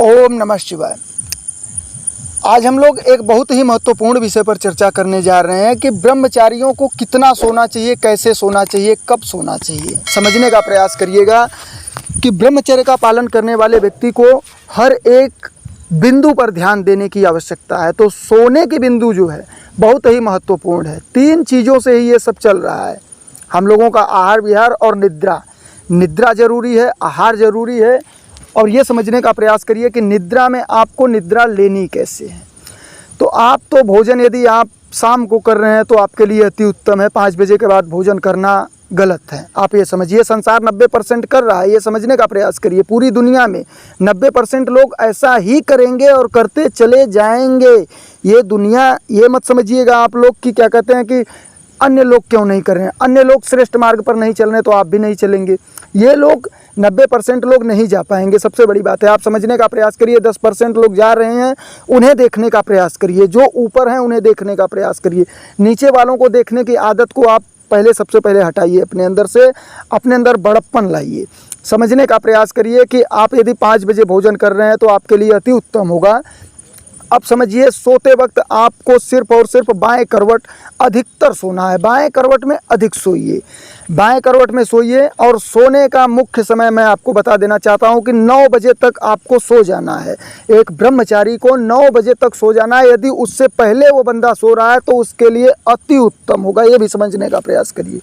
ओम नमः शिवाय। आज हम लोग एक बहुत ही महत्वपूर्ण विषय पर चर्चा करने जा रहे हैं कि ब्रह्मचारियों को कितना सोना चाहिए, कैसे सोना चाहिए, कब सोना चाहिए। समझने का प्रयास करिएगा कि ब्रह्मचर्य का पालन करने वाले व्यक्ति को हर एक बिंदु पर ध्यान देने की आवश्यकता है। तो सोने की बिंदु जो है बहुत ही महत्वपूर्ण है। 3 चीज़ों से ही ये सब चल रहा है। हम लोगों का आहार विहार और निद्रा ज़रूरी है, आहार ज़रूरी है। और ये समझने का प्रयास करिए कि निद्रा में आपको निद्रा लेनी कैसे है। तो आप तो भोजन यदि आप शाम को कर रहे हैं तो आपके लिए अति उत्तम है। 5 बजे के बाद भोजन करना गलत है। आप ये समझिए, संसार 90% कर रहा है। ये समझने का प्रयास करिए, पूरी दुनिया में 90% लोग ऐसा ही करेंगे और करते चले जाएंगे। ये दुनिया, ये मत समझिएगा आप लोग कि क्या कहते हैं कि अन्य लोग क्यों नहीं कर रहे हैं, अन्य लोग श्रेष्ठ मार्ग पर नहीं चल रहे तो आप भी नहीं चलेंगे। ये लोग 90% लोग नहीं जा पाएंगे। सबसे बड़ी बात है, आप समझने का प्रयास करिए। 10% लोग जा रहे हैं, उन्हें देखने का प्रयास करिए। जो ऊपर हैं उन्हें देखने का प्रयास करिए। नीचे वालों को देखने की आदत को आप सबसे पहले हटाइए अपने अंदर से। अपने अंदर बड़प्पन लाइए। समझने का प्रयास करिए कि आप यदि 5 बजे भोजन कर रहे हैं तो आपके लिए अति उत्तम होगा। अब समझिए, सोते वक्त आपको सिर्फ और सिर्फ बाएं करवट अधिकतर सोना है। बाएं करवट में अधिक सोइए, बाएं करवट में सोइए। और सोने का मुख्य समय मैं आपको बता देना चाहता हूं कि 9 बजे तक आपको सो जाना है। एक ब्रह्मचारी को 9 बजे तक सो जाना है। यदि उससे पहले वो बंदा सो रहा है तो उसके लिए अति उत्तम होगा। ये भी समझने का प्रयास करिए।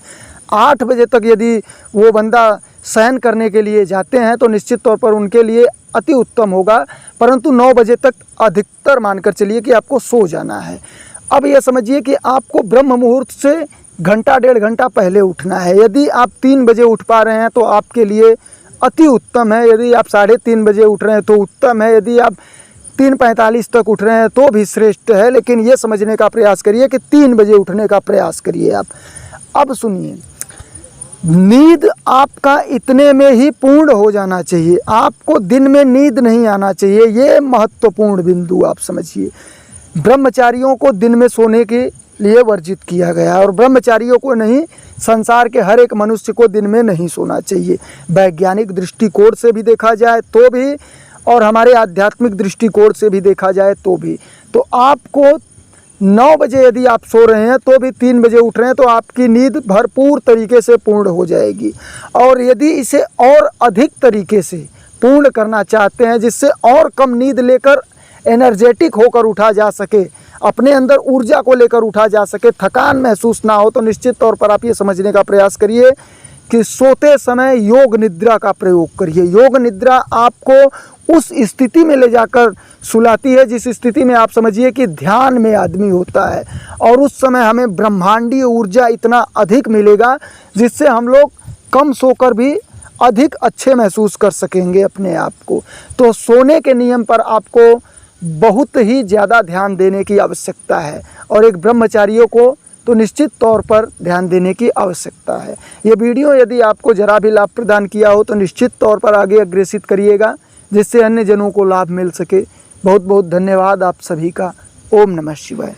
8 बजे तक यदि वो बंदा शयन करने के लिए जाते हैं तो निश्चित तौर पर उनके लिए अति उत्तम होगा, परंतु 9 बजे तक अधिकतर मानकर चलिए कि आपको सो जाना है। अब ये समझिए कि आपको ब्रह्म मुहूर्त से घंटा 1.5 घंटा पहले उठना है। यदि आप 3 बजे उठ पा रहे हैं तो आपके लिए अति उत्तम है। यदि आप 3:30 बजे उठ रहे हैं तो उत्तम है। यदि आप 3:45 तक उठ रहे हैं तो भी श्रेष्ठ है। लेकिन ये समझने का प्रयास करिए कि 3 बजे उठने का प्रयास करिए आप। अब सुनिए, नींद आपका इतने में ही पूर्ण हो जाना चाहिए। आपको दिन में नींद नहीं आना चाहिए। ये महत्वपूर्ण बिंदु आप समझिए। ब्रह्मचारियों को दिन में सोने के लिए वर्जित किया गया और ब्रह्मचारियों को नहीं, संसार के हर एक मनुष्य को दिन में नहीं सोना चाहिए। वैज्ञानिक दृष्टिकोण से भी देखा जाए तो भी और हमारे आध्यात्मिक दृष्टिकोण से भी देखा जाए तो भी। तो आपको 9 बजे यदि आप सो रहे हैं तो भी 3 बजे उठ रहे हैं तो आपकी नींद भरपूर तरीके से पूर्ण हो जाएगी। और यदि इसे और अधिक तरीके से पूर्ण करना चाहते हैं, जिससे और कम नींद लेकर एनर्जेटिक होकर उठा जा सके, अपने अंदर ऊर्जा को लेकर उठा जा सके, थकान महसूस ना हो, तो निश्चित तौर पर आप ये समझने का प्रयास करिए कि सोते समय योग निद्रा का प्रयोग करिए। योग निद्रा आपको उस स्थिति में ले जाकर सुलाती है जिस स्थिति में आप समझिए कि ध्यान में आदमी होता है। और उस समय हमें ब्रह्मांडीय ऊर्जा इतना अधिक मिलेगा जिससे हम लोग कम सोकर भी अधिक अच्छे महसूस कर सकेंगे अपने आप को। तो सोने के नियम पर आपको बहुत ही ज़्यादा ध्यान देने की आवश्यकता है और एक ब्रह्मचारियों को तो निश्चित तौर पर ध्यान देने की आवश्यकता है। ये वीडियो यदि आपको जरा भी लाभ प्रदान किया हो तो निश्चित तौर पर आगे अग्रेसित करिएगा, जिससे अन्य जनों को लाभ मिल सके। बहुत बहुत धन्यवाद आप सभी का। ओम नमः शिवाय।